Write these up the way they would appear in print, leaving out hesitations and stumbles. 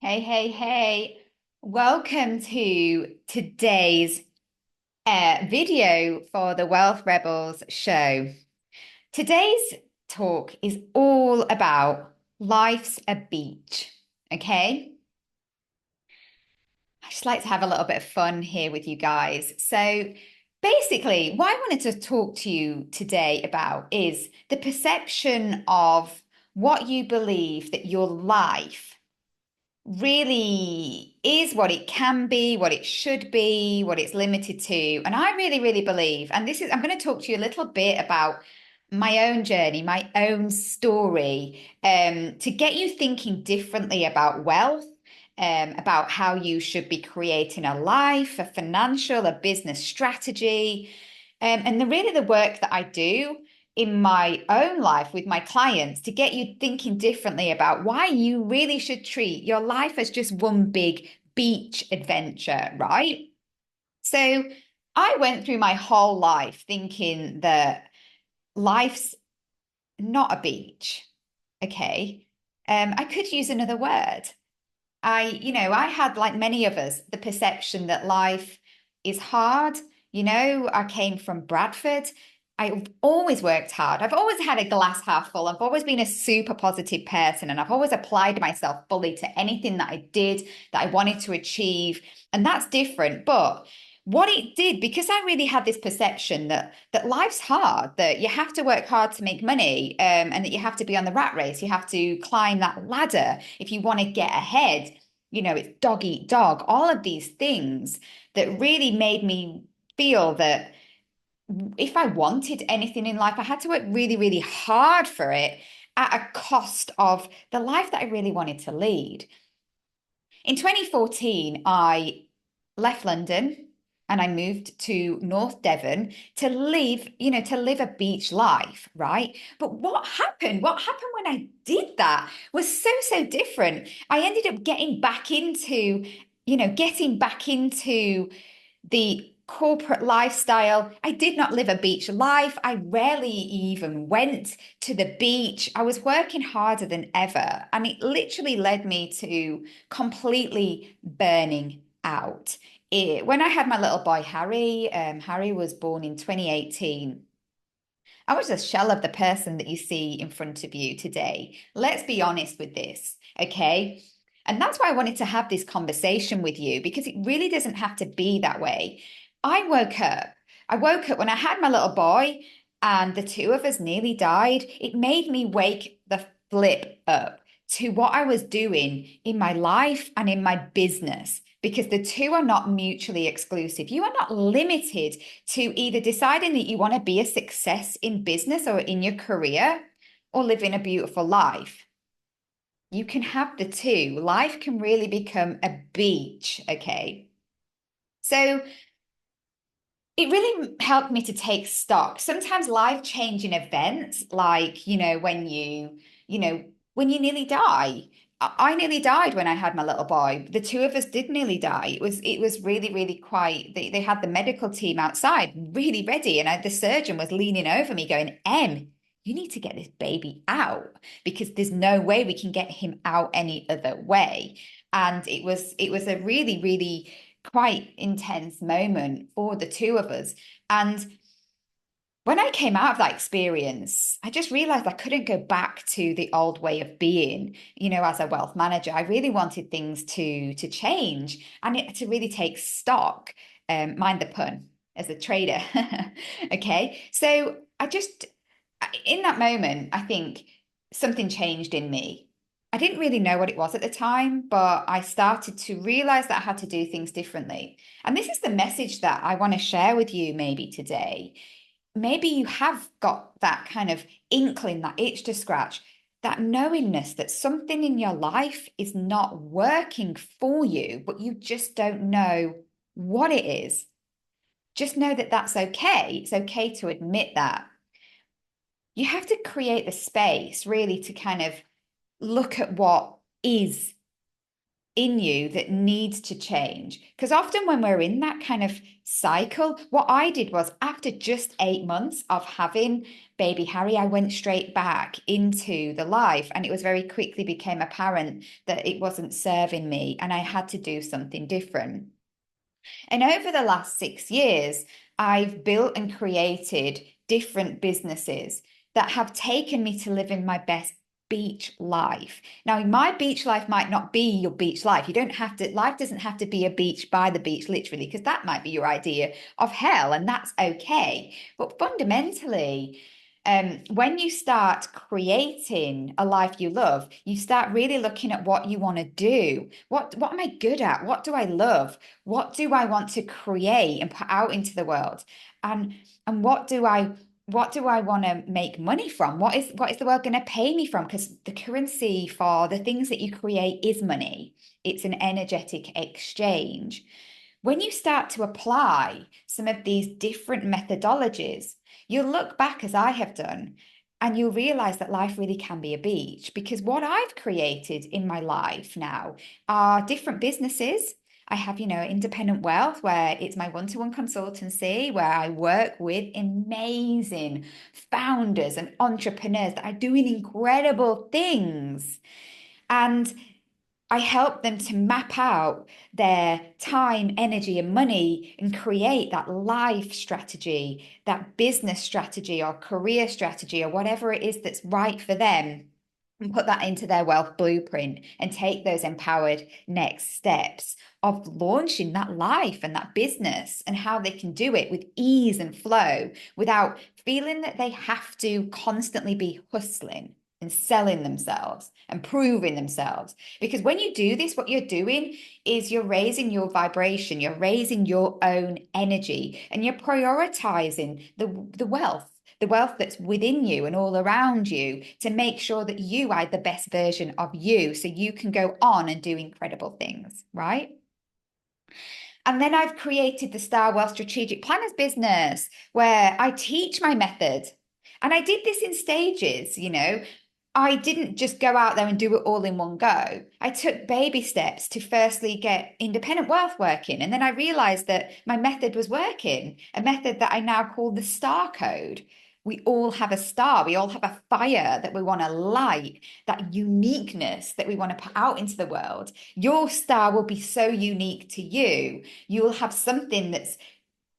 Hey, hey, hey. Welcome to today's video for the Wealth Rebels show. Today's talk is all about life's a beach, okay? I just like to have a little bit of fun here with you guys. So, basically, what I wanted to talk to you today about is the perception of what you believe that your life really is, what it can be, what it should be, what it's limited to. And I really, really believe, and I'm going to talk to you a little bit about my own journey, my own story, to get you thinking differently about wealth, about how you should be creating a life, a financial, a business strategy. Really the work that I do in my own life with my clients to get you thinking differently about why you really should treat your life as just one big beach adventure, right? So I went through my whole life thinking that life's not a beach. Okay. I could use another word. I had, like many of us, the perception that life is hard. I came from Bradford. I've always worked hard. I've always had a glass half full. I've always been a super positive person, and I've always applied myself fully to anything that I did that I wanted to achieve. And that's different. But what it did, because I really had this perception that life's hard, that you have to work hard to make money, and that you have to be on the rat race, you have to climb that ladder if you want to get ahead. It's dog eat dog, all of these things that really made me feel that if I wanted anything in life, I had to work really, really hard for it at a cost of the life that I really wanted to lead. In 2014, I left London and I moved to North Devon to live a beach life, right? But what happened? What happened when I did that was so, so different. I ended up getting back into the corporate lifestyle. I did not live a beach life. I rarely even went to the beach. I was working harder than ever. And it literally led me to completely burning out. When I had my little boy, Harry, Harry was born in 2018. I was a shell of the person that you see in front of you today. Let's be honest with this, okay? And that's why I wanted to have this conversation with you because it really doesn't have to be that way. I woke up. I woke up when I had my little boy and the two of us nearly died. It made me wake the flip up to what I was doing in my life and in my business because the two are not mutually exclusive. You are not limited to either deciding that you want to be a success in business or in your career or living a beautiful life. You can have the two. Life can really become a beach, okay? So it really helped me to take stock. Sometimes life-changing events, like, when you nearly die. I nearly died when I had my little boy. The two of us did nearly die. It was really, really quite. They had the medical team outside, really ready, and the surgeon was leaning over me, going, "Em, you need to get this baby out because there's no way we can get him out any other way." And it was a really, really quite intense moment for the two of us. And when I came out of that experience, I just realized I couldn't go back to the old way of being, as a wealth manager. I really wanted things to change and to really take stock, mind the pun, as a trader. Okay. So in that moment, I think something changed in me. I didn't really know what it was at the time, but I started to realize that I had to do things differently. And this is the message that I want to share with you maybe today. Maybe you have got that kind of inkling, that itch to scratch, that knowingness that something in your life is not working for you, but you just don't know what it is. Just know that that's okay. It's okay to admit that. You have to create the space really to kind of look at what is in you that needs to change. Because often when we're in that kind of cycle, what I did was after just 8 months of having baby Harry, I went straight back into the life, and it was very quickly became apparent that it wasn't serving me and I had to do something different. And over the last 6 years, I've built and created different businesses that have taken me to living my best beach life. Now, my beach life might not be your beach life. You don't have to, life doesn't have to be a beach by the beach, literally, because that might be your idea of hell, and that's okay. But fundamentally, when you start creating a life you love, you start really looking at what you want to do. What am I good at? What do I love? What do I want to create and put out into the world? And and what do I want to make money from? What is the world going to pay me from? Because the currency for the things that you create is money. It's an energetic exchange. When you start to apply some of these different methodologies, you'll look back as I have done, and you'll realize that life really can be a beach, because what I've created in my life now are different businesses. I have, independent wealth, where it's my one-to-one consultancy, where I work with amazing founders and entrepreneurs that are doing incredible things. And I help them to map out their time, energy, and money and create that life strategy, that business strategy, or career strategy, or whatever it is that's right for them, and put that into their wealth blueprint and take those empowered next steps of launching that life and that business, and how they can do it with ease and flow without feeling that they have to constantly be hustling and selling themselves and proving themselves. Because when you do this, what you're doing is you're raising your vibration, you're raising your own energy, and you're prioritizing the wealth that's within you and all around you, to make sure that you are the best version of you so you can go on and do incredible things, right? And then I've created the Star Wealth Strategic Planners business, where I teach my method. And I did this in stages. I didn't just go out there and do it all in one go. I took baby steps to firstly get independent wealth working. And then I realized that my method was working, a method that I now call the star code. We all have a star. We all have a fire that we want to light, that uniqueness that we want to put out into the world. Your star will be so unique to you. You will have something that's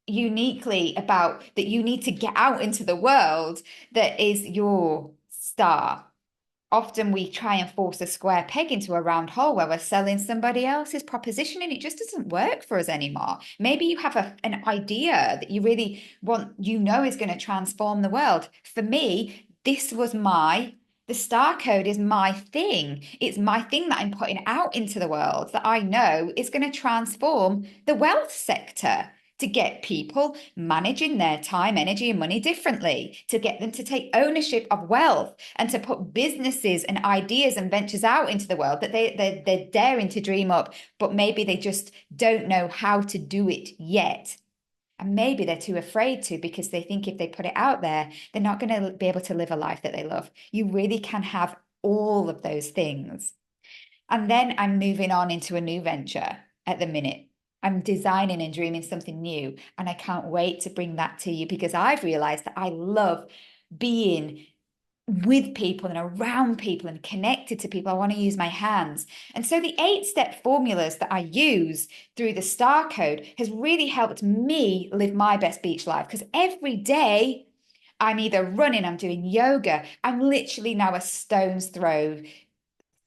uniquely about that you need to get out into the world, that is your star. Often we try and force a square peg into a round hole, where we're selling somebody else's proposition, and it just doesn't work for us anymore. Maybe you have an idea that you really want, is going to transform the world. For me, the star code is my thing. It's my thing that I'm putting out into the world, that I know is going to transform the wealth sector, to get people managing their time, energy, and money differently, to get them to take ownership of wealth, and to put businesses and ideas and ventures out into the world that they're daring to dream up, but maybe they just don't know how to do it yet. And maybe they're too afraid to, because they think if they put it out there, they're not going to be able to live a life that they love. You really can have all of those things. And then I'm moving on into a new venture at the minute. I'm designing and dreaming something new, and I can't wait to bring that to you, because I've realized that I love being with people and around people and connected to people. I want to use my hands. And so the 8-step formulas that I use through the star code has really helped me live my best beach life, because every day I'm either running, I'm doing yoga, I'm literally now a stone's throw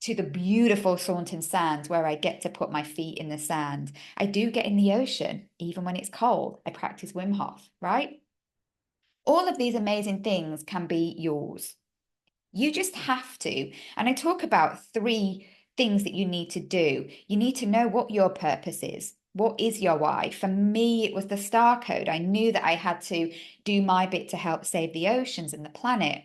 to the beautiful Saunton Sands, where I get to put my feet in the sand. I do get in the ocean, even when it's cold. I practice Wim Hof, right? All of these amazing things can be yours. You just have to. And I talk about 3 things that you need to do. You need to know what your purpose is. What is your why? For me, it was the star code. I knew that I had to do my bit to help save the oceans and the planet.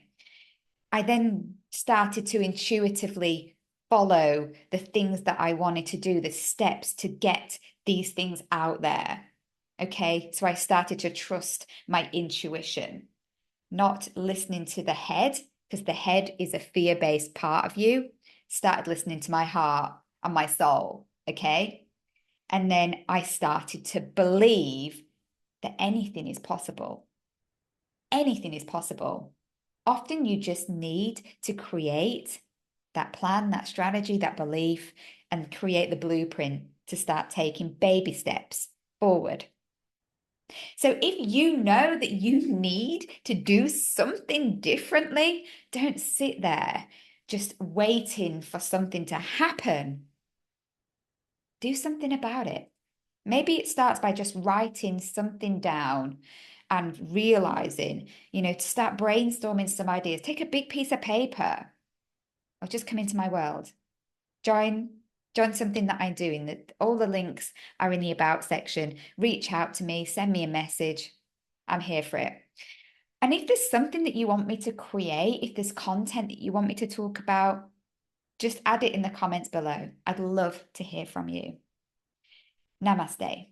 I then started to intuitively follow the things that I wanted to do, the steps to get these things out there. Okay, so I started to trust my intuition, not listening to the head, because the head is a fear-based part of you. Started listening to my heart and my soul. Okay. And then I started to believe that anything is possible. Anything is possible. Often you just need to create that plan, that strategy, that belief, and create the blueprint to start taking baby steps forward. So if you know that you need to do something differently, don't sit there just waiting for something to happen. Do something about it. Maybe it starts by just writing something down and realizing, to start brainstorming some ideas. Take a big piece of paper or just come into my world. Join join something that I'm doing. That all the links are in the about section. Reach out to me, send me a message. I'm here for it. And if there's something that you want me to create, if there's content that you want me to talk about, just add it in the comments below. I'd love to hear from you. Namaste.